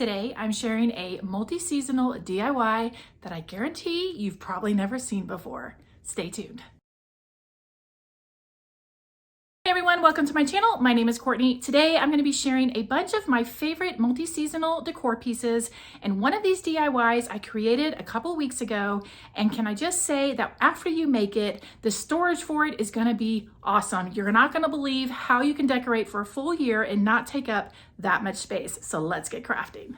Today, I'm sharing a multi-seasonal DIY that I guarantee you've probably never seen before. Stay tuned. Hey everyone, welcome to my channel. My name is Courtney. Today, I'm going to be sharing a bunch of my favorite multi-seasonal decor pieces. And one of these DIYs I created a couple weeks ago. And can I just say that after you make it, the storage for it is going to be awesome. You're not going to believe how you can decorate for a full year and not take up that much space. So let's get crafting.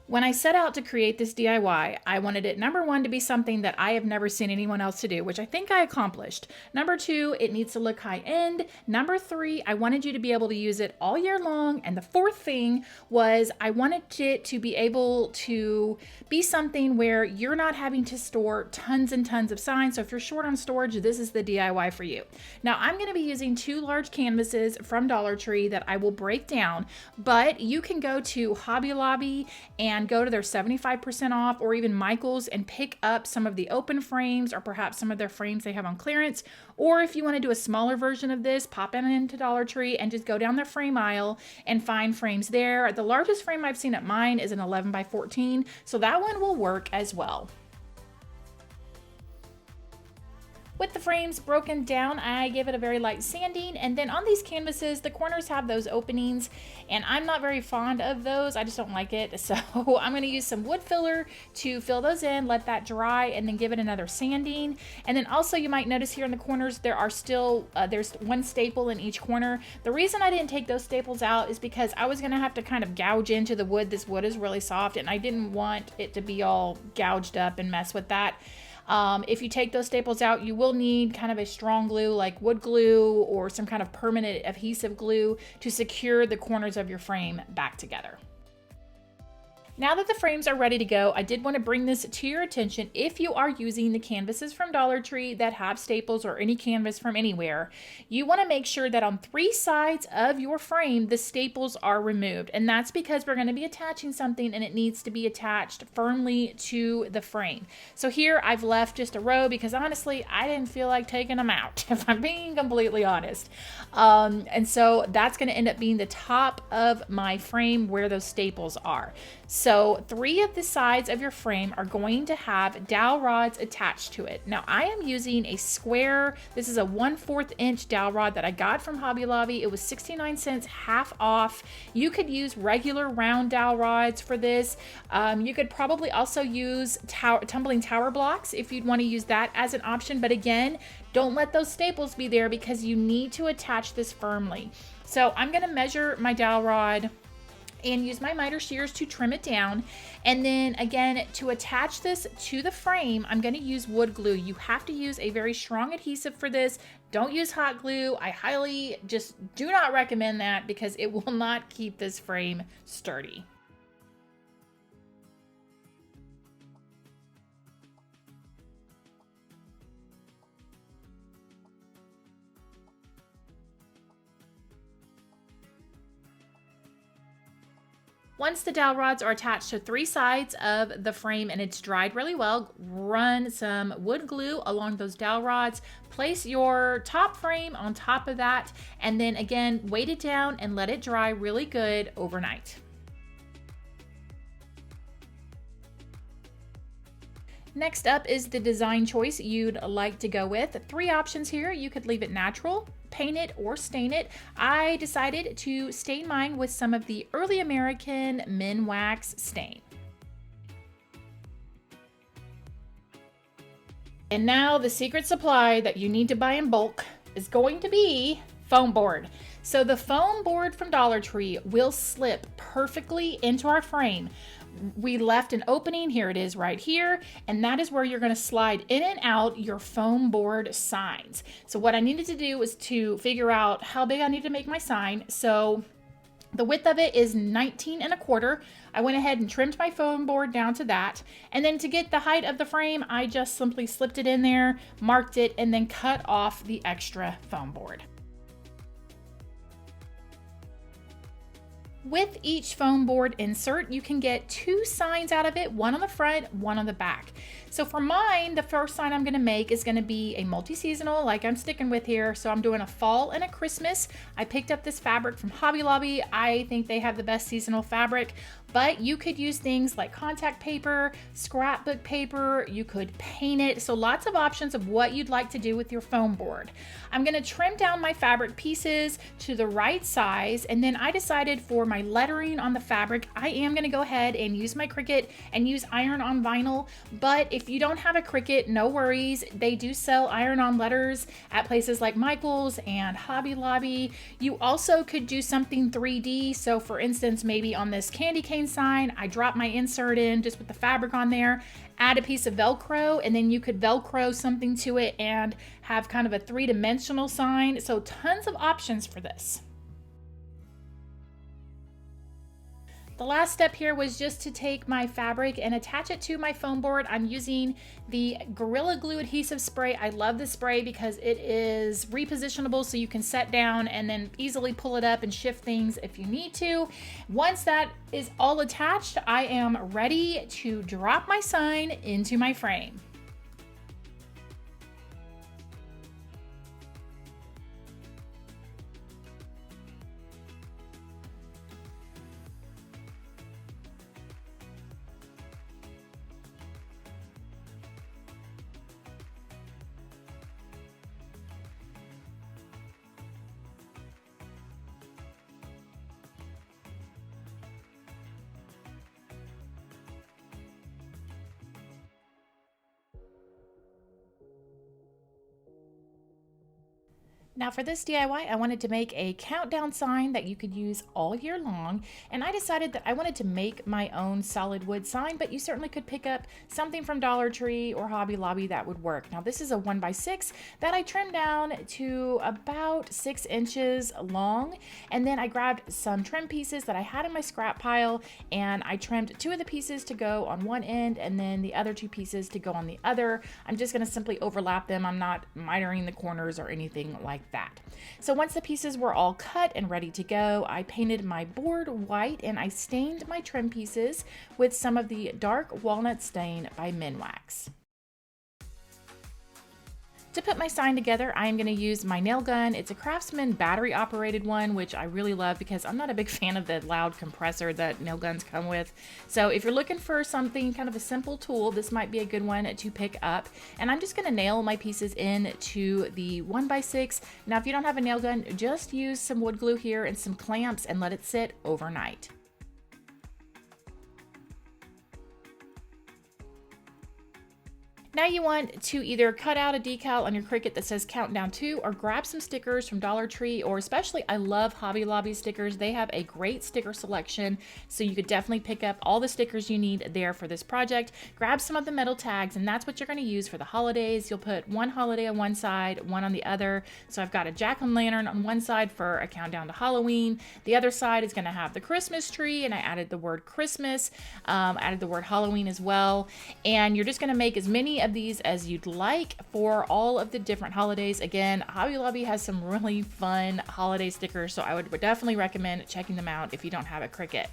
When I set out to create this DIY, I wanted it, number one, to be something that I have never seen anyone else to do, which I think I accomplished. Number two, it needs to look high end. Number three, I wanted you to be able to use it all year long. And the fourth thing was I wanted it to be able to be something where you're not having to store tons and tons of signs. So if you're short on storage, this is the DIY for you. Now I'm going to be using two large canvases from Dollar Tree that I will break down, but you can go to Hobby Lobby and go to their 75% off, or even Michael's, and pick up some of the open frames or perhaps some of their frames they have on clearance. Or if you want to do a smaller version of this, pop into Dollar Tree and just go down the frame aisle and find frames there. The largest frame I've seen at mine is an 11 by 14, so that one will work as well. With the frames broken down, I give it a very light sanding, and then on these canvases, the corners have those openings, and I'm not very fond of those. I just don't like it, so I'm going to use some wood filler to fill those in, let that dry, and then give it another sanding. And then also you might notice here in the corners there are still, there's one staple in each corner. The reason I didn't take those staples out is because I was going to have to kind of gouge into the wood. This wood is really soft, and I didn't want it to be all gouged up and mess with that. If you take those staples out, you will need kind of a strong glue like wood glue or some kind of permanent adhesive glue to secure the corners of your frame back together. Now that the frames are ready to go, I did want to bring this to your attention. If you are using the canvases from Dollar Tree that have staples, or any canvas from anywhere, you want to make sure that on three sides of your frame, the staples are removed. And that's because we're going to be attaching something and it needs to be attached firmly to the frame. So here I've left just a row because honestly, I didn't feel like taking them out, if I'm being completely honest. And so that's going to end up being the top of my frame where those staples are. So three of the sides of your frame are going to have dowel rods attached to it. Now I am using a square, this is a 1/4 inch dowel rod that I got from Hobby Lobby. It was 69 cents, half off. You could use regular round dowel rods for this. You could probably also use tumbling tower blocks if you'd want to use that as an option. But again, don't let those staples be there because you need to attach this firmly. So I'm going to measure my dowel rod and use my miter shears to trim it down. And then again, to attach this to the frame, I'm going to use wood glue. You have to use a very strong adhesive for this. Don't use hot glue. I highly just do not recommend that because it will not keep this frame sturdy. Once the dowel rods are attached to three sides of the frame and it's dried really well, run some wood glue along those dowel rods, place your top frame on top of that, and then again, weight it down and let it dry really good overnight. Next up is the design choice you'd like to go with. Three options here. You could leave it natural, paint it, or stain it. I decided to stain mine with some of the early American men wax stain. And now the secret supply that you need to buy in bulk is going to be foam board. So the foam board from Dollar Tree will slip perfectly into our frame. We left an opening, here it is right here, and that is where you're going to slide in and out your foam board signs. So what I needed to do was to figure out how big I need to make my sign. So the width of it is 19 1/4. I went ahead and trimmed my foam board down to that. And then to get the height of the frame, I just simply slipped it in there, marked it, and then cut off the extra foam board. With each foam board insert, you can get two signs out of it, one on the front, one on the back. So for mine, the first sign I'm gonna make is gonna be a multi-seasonal, like I'm sticking with here. So I'm doing a fall and a Christmas. I picked up this fabric from Hobby Lobby. I think they have the best seasonal fabric. but you could use things like contact paper, scrapbook paper, you could paint it. So lots of options of what you'd like to do with your foam board. I'm gonna trim down my fabric pieces to the right size, and then I decided for my lettering on the fabric, I am gonna go ahead and use my CRICUT and use iron on vinyl. But if you don't have a CRICUT, no worries. They do sell iron on letters at places like Michael's and Hobby Lobby. You also could do something 3D. So for instance, maybe on this candy cane sign, I drop my insert in just with the fabric on there, add a piece of Velcro, and then you could Velcro something to it and have kind of a three-dimensional sign. So tons of options for this. The last step here was just to take my fabric and attach it to my foam board. I'm using the Gorilla Glue adhesive spray. I love this spray because it is repositionable, so you can set down and then easily pull it up and shift things if you need to. Once that is all attached, I am ready to drop my sign into my frame. Now for this DIY, I wanted to make a countdown sign that you could use all year long, and I decided that I wanted to make my own solid wood sign, but you certainly could pick up something from Dollar Tree or Hobby Lobby that would work. Now this is a 1x6 that I trimmed down to about 6 inches long, and then I grabbed some trim pieces that I had in my scrap pile, and I trimmed 2 of the pieces to go on one end and then the other 2 pieces to go on the other. I'm just going to simply overlap them. I'm not mitering the corners or anything like that. So once the pieces were all cut and ready to go, I painted my board white and I stained my trim pieces with some of the dark walnut stain by Minwax. To put my sign together, I am going to use my nail gun. It's a Craftsman battery operated one, which I really love because I'm not a big fan of the loud compressor that nail guns come with. So if you're looking for something kind of a simple tool, this might be a good one to pick up. And I'm just going to nail my pieces in to the 1x6. Now, if you don't have a nail gun, just use some wood glue here and some clamps and let it sit overnight. Now you want to either cut out a decal on your CRICUT that says Countdown 2 or grab some stickers from Dollar Tree, or especially I love Hobby Lobby stickers. They have a great sticker selection, so you could definitely pick up all the stickers you need there for this project. Grab some of the metal tags, and that's what you're going to use for the holidays. You'll put one holiday on one side, one on the other. So I've got a jack-o'-lantern on one side for a countdown to Halloween. The other side is going to have the Christmas tree, and I added the word Christmas, added the word Halloween as well. And you're just going to make as many of these as you'd like for all of the different holidays. Again, Hobby Lobby has some really fun holiday stickers, so I would definitely recommend checking them out if you don't have a CRICUT.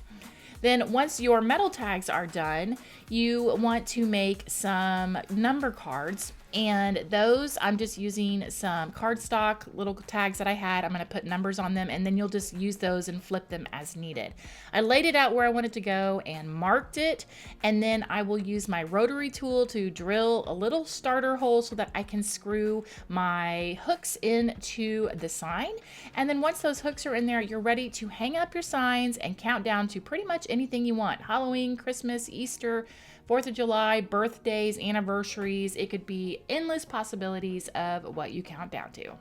Then once your metal tags are done, you want to make some number cards. And those, I'm just using some cardstock little tags that I had. I'm going to put numbers on them, and then you'll just use those and flip them as needed. I laid it out where I wanted to go and marked it, and then I will use my rotary tool to drill a little starter hole so that I can screw my hooks into the sign. And then once those hooks are in there, you're ready to hang up your signs and count down to pretty much anything you want. Halloween, Christmas, Easter, 4th of July, birthdays, anniversaries. It could be endless possibilities of what you count down to.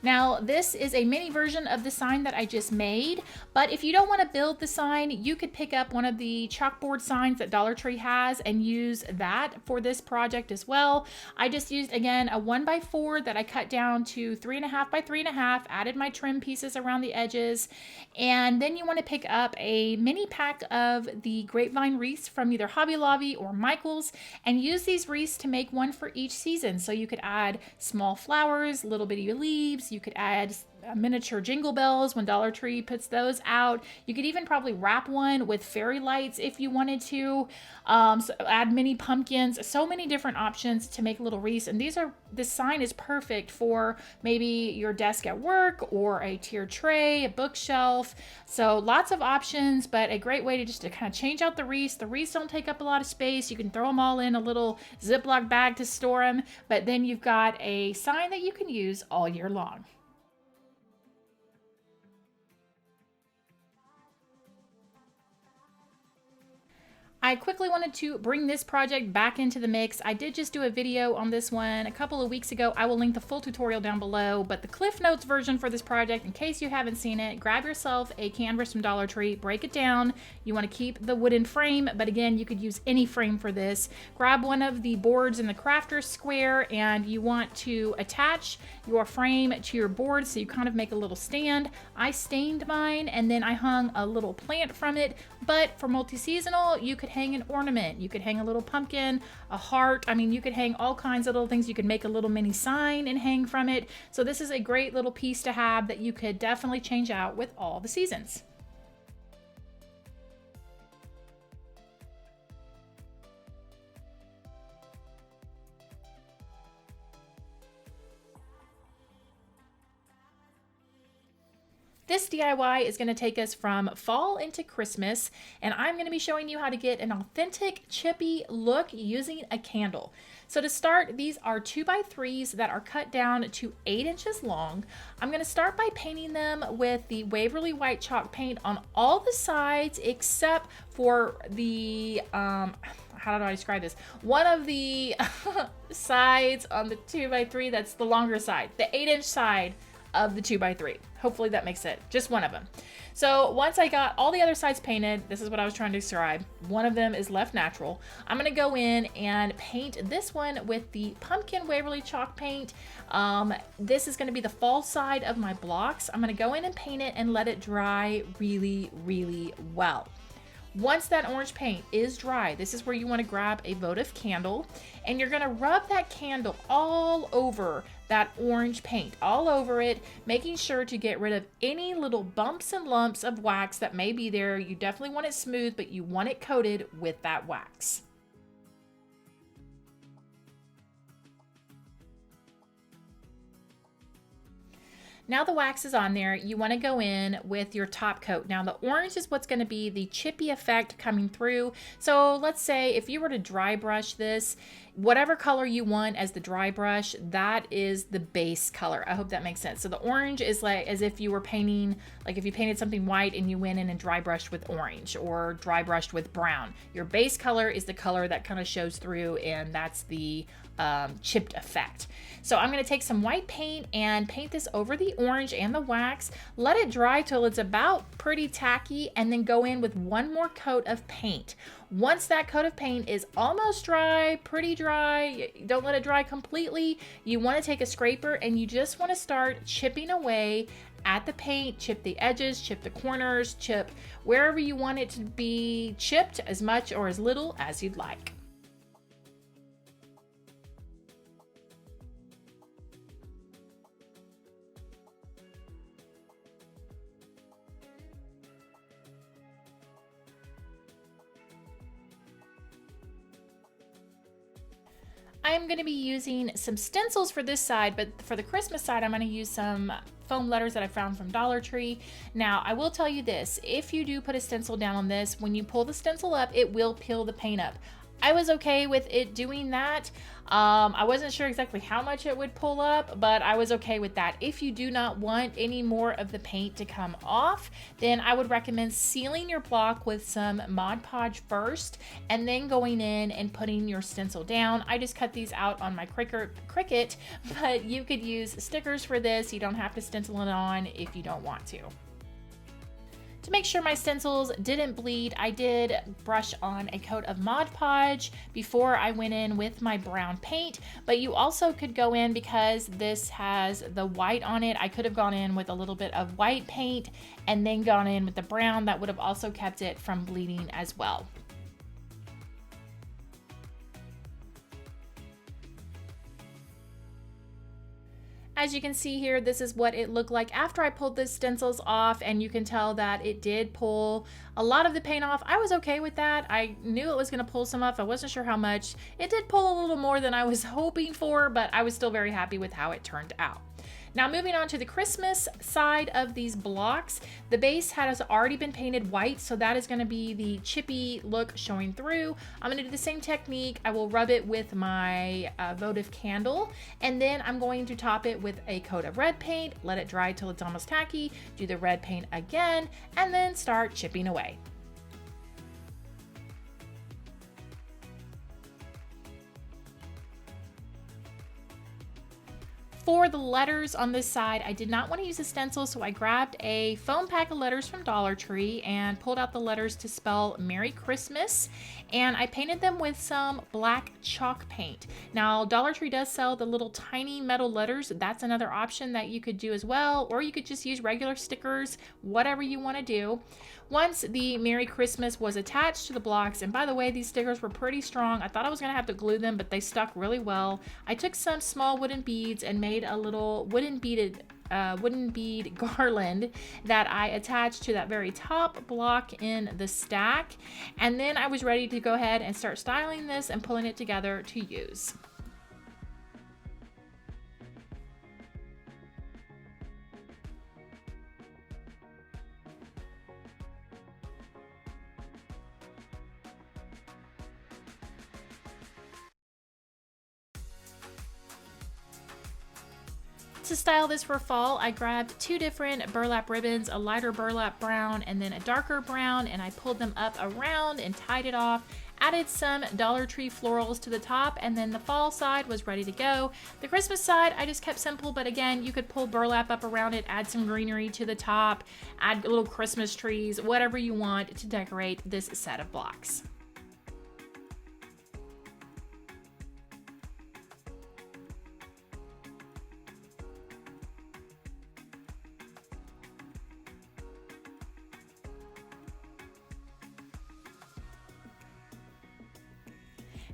Now, this is a mini version of the sign that I just made, but if you don't want to build the sign, you could pick up one of the chalkboard signs that Dollar Tree has and use that for this project as well. I just used, again, a 1x4 that I cut down to 3.5 by 3.5, added my trim pieces around the edges, and then you want to pick up a mini pack of the grapevine wreaths from either Hobby Lobby or Michael's, and use these wreaths to make one for each season. So you could add small flowers, little bitty leaves. You could add miniature jingle bells when Dollar Tree puts those out. You could even probably wrap one with fairy lights if you wanted to. So add mini pumpkins, so many different options to make a little wreath. And this sign is perfect for maybe your desk at work or a tiered tray, a bookshelf. So lots of options, but a great way to kind of change out the wreaths. The wreaths don't take up a lot of space. You can throw them all in a little Ziploc bag to store them, but then you've got a sign that you can use all year long. I quickly wanted to bring this project back into the mix. I did just do a video on this one a couple of weeks ago. I will link the full tutorial down below, but the Cliff Notes version for this project, in case you haven't seen it, grab yourself a canvas from Dollar Tree, break it down. You want to keep the wooden frame, but again, you could use any frame for this. Grab one of the boards in the crafter square, and you want to attach your frame to your board so you kind of make a little stand. I stained mine, and then I hung a little plant from it, but for multi-seasonal, you could hang an ornament. You could hang a little pumpkin, a heart. I mean, you could hang all kinds of little things. You could make a little mini sign and hang from it. So this is a great little piece to have that you could definitely change out with all the seasons. This DIY is going to take us from fall into Christmas, and I'm going to be showing you how to get an authentic Chippy look using a candle. So to start, these are 2x3s that are cut down to 8 inches long. I'm going to start by painting them with the Waverly White Chalk paint on all the sides except for the, how do I describe this? One of the sides on the 2x3, that's the longer side, the 8-inch side of the 2x3. Hopefully that makes it just one of them. So once I got all the other sides painted, this is what I was trying to describe. One of them is left natural. I'm going to go in and paint this one with the Pumpkin Waverly Chalk paint. This is going to be the fall side of my blocks. I'm going to go in and paint it and let it dry really, really well. Once that orange paint is dry, this is where you want to grab a votive candle, and you're going to rub that candle all over that orange paint, all over it, making sure to get rid of any little bumps and lumps of wax that may be there. You definitely want it smooth, but you want it coated with that wax. Now the wax is on there, you want to go in with your top coat. Now the orange is what's going to be the chippy effect coming through. So let's say if you were to dry brush this, whatever color you want as the dry brush, that is the base color. I hope that makes sense. So the orange is like as if you were painting, like if you painted something white and you went in and dry brushed with orange or dry brushed with brown. Your base color is the color that kind of shows through, and that's the chipped effect. So I'm going to take some white paint and paint this over the orange and the wax, let it dry till it's about pretty tacky, and then go in with one more coat of paint. Once that coat of paint is almost dry, pretty dry, don't let it dry completely, you want to take a scraper and you just want to start chipping away at the paint. Chip the edges, chip the corners, chip wherever you want it to be chipped, as much or as little as you'd like. I'm going to be using some stencils for this side, but for the Christmas side, I'm going to use some foam letters that I found from Dollar Tree. Now, I will tell you this, if you do put a stencil down on this, when you pull the stencil up, it will peel the paint up. I was okay with it doing that. I wasn't sure exactly how much it would pull up, but I was okay with that. If you do not want any more of the paint to come off, then I would recommend sealing your block with some Mod Podge first, and then going in and putting your stencil down. I just cut these out on my CRICUT, but you could use stickers for this. You don't have to stencil it on if you don't want to. To make sure my stencils didn't bleed, I did brush on a coat of Mod Podge before I went in with my brown paint, but you also could go in, because this has the white on it, I could have gone in with a little bit of white paint and then gone in with the brown. That would have also kept it from bleeding as well. as you can see here, this is what it looked like after I pulled the stencils off, and you can tell that it did pull a lot of the paint off. I was okay with that. I knew it was going to pull some off. I wasn't sure how much. It did pull a little more than I was hoping for, but I was still very happy with how it turned out. Now moving on to the Christmas side of these blocks, the base has already been painted white, so that is going to be the chippy look showing through. I'm going to do the same technique. I will rub it with my votive candle, and then I'm going to top it with a coat of red paint, let it dry till it's almost tacky, do the red paint again, and then start chipping away. For the letters on this side, I did not want to use a stencil, so I grabbed a foam pack of letters from Dollar Tree and pulled out the letters to spell Merry Christmas, and I painted them with some black chalk paint. Now, Dollar Tree does sell the little tiny metal letters. That's another option that you could do as well, or you could just use regular stickers, whatever you want to do. Once the Merry Christmas was attached to the blocks, and by the way, these stickers were pretty strong. I thought I was going to have to glue them, but they stuck really well. I took some small wooden beads and made a little wooden bead garland that I attached to that very top block in the stack. And then I was ready to go ahead and start styling this and pulling it together to use. To style this for fall, I grabbed two different burlap ribbons, a lighter burlap brown and then a darker brown, and I pulled them up around and tied it off, added some Dollar Tree florals to the top, and then the fall side was ready to go. The Christmas side, I just kept simple, but again, you could pull burlap up around it, add some greenery to the top, add little Christmas trees, whatever you want to decorate this set of blocks.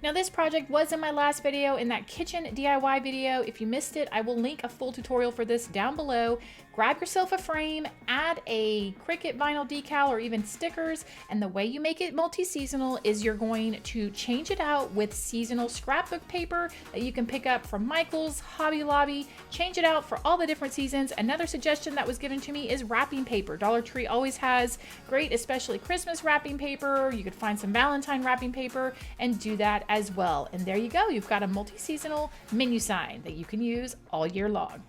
Now this project was in my last video, in that kitchen DIY video. If you missed it, I will link a full tutorial for this down below. Grab yourself a frame, add a CRICUT vinyl decal or even stickers, and the way you make it multi-seasonal is you're going to change it out with seasonal scrapbook paper that you can pick up from Michael's, Hobby Lobby. Change it out for all the different seasons. Another suggestion that was given to me is wrapping paper. Dollar Tree always has great, especially Christmas wrapping paper. You could find some Valentine wrapping paper and do that as well. And there you go. You've got a multi-seasonal menu sign that you can use all year long.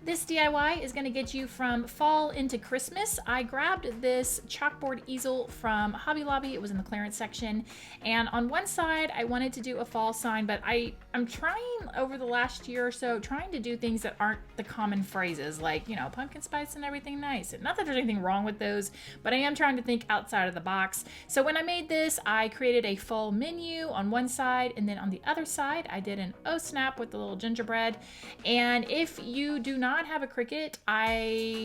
This DIY is going to get you from fall into Christmas. I grabbed this chalkboard easel from Hobby Lobby. It was in the clearance section. And on one side, I wanted to do a fall sign, but I'm trying over the last year or so, trying to do things that aren't the common phrases, like, you know, pumpkin spice and everything nice. And not that there's anything wrong with those, but I am trying to think outside of the box. So when I made this, I created a fall menu on one side, and then on the other side, I did an O snap with the little gingerbread. And if you do not have a CRICUT,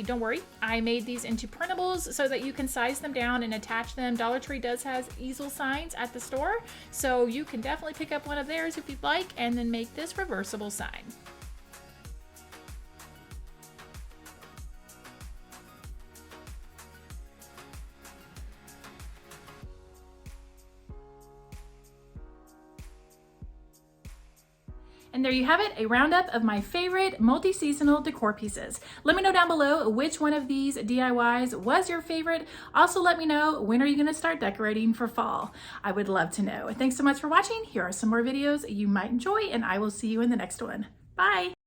don't worry, I made these into printables so that you can size them down and attach them. Dollar Tree does has easel signs at the store, so you can definitely pick up one of theirs if you'd like, and then make this reversible sign. And there you have it, a roundup of my favorite multi-seasonal decor pieces. Let me know down below which one of these DIYs was your favorite. Also let me know, when are you gonna start decorating for fall? I would love to know. Thanks so much for watching. Here are some more videos you might enjoy, and I will see you in the next one. Bye.